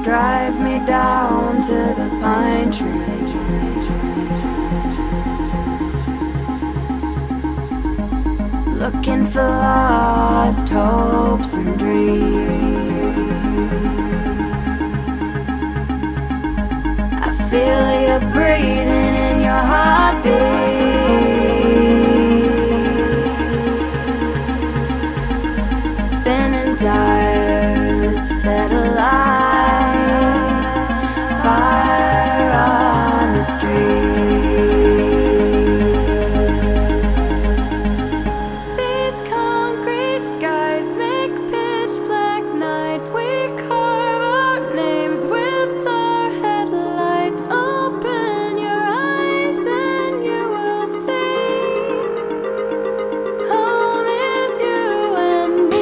Drive me down to the pine trees, looking for lost hopes and dreams. I feel you breathing in your heartbeat, spinning tires, set alight, fire on the street. These concrete skies make pitch black nights. We carve out names with our headlights. Open your eyes and you will see home is you and me.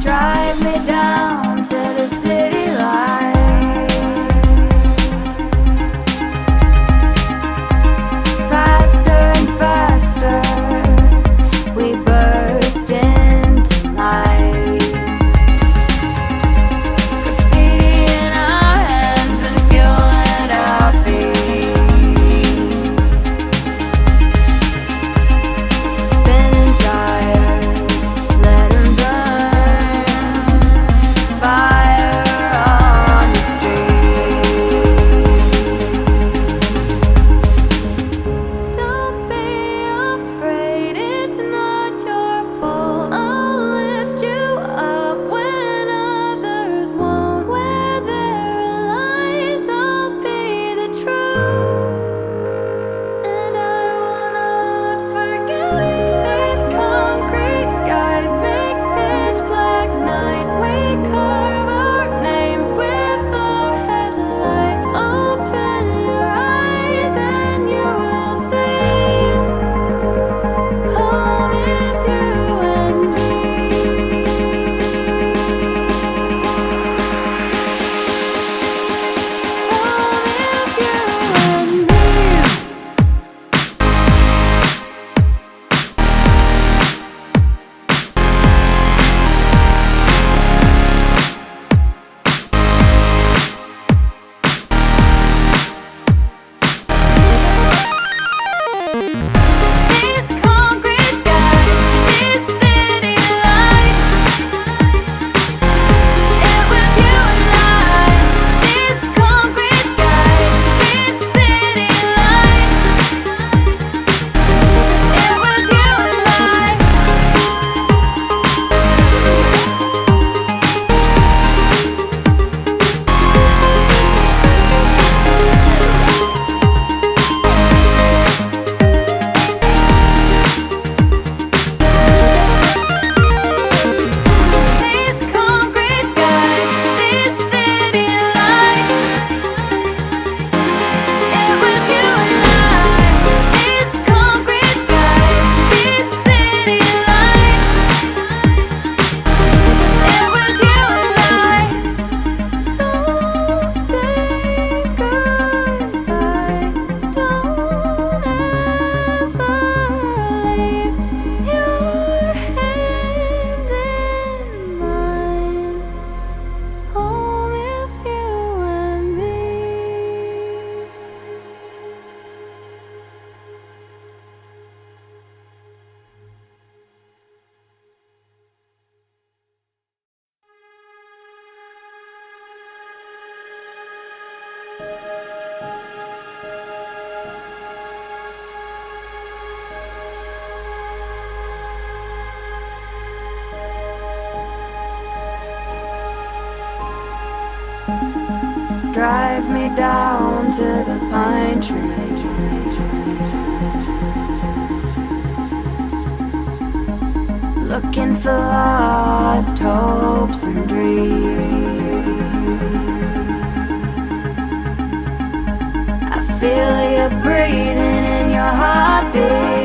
Drive me down to the city light, faster and faster we burst into life. Graffiti in our hands and fuel at our feet, spinning tires, let 'em burn, fire on the street. Don't be afraid, it's not your fault. I'll lift you up when others won't. Where there are lies, I'll be the truth, and I will not forget it. These concrete skies make pitch black nights. We carve our names with our headlights. Open your eyes and you will see home is you and me. Home is you and me. These concrete skies, these city lights. It was you and I. These concrete skies, these city lights. It was you and I. These concrete skies, these city lights. It was you and I. These concrete skies, these city lights. It was you and I. Don't say goodbye. Don't ever leave your hand in mine. Home is you and me. Drive me down to the pine trees. Looking for lost hopes and dreams. I feel you breathing in your heartbeat.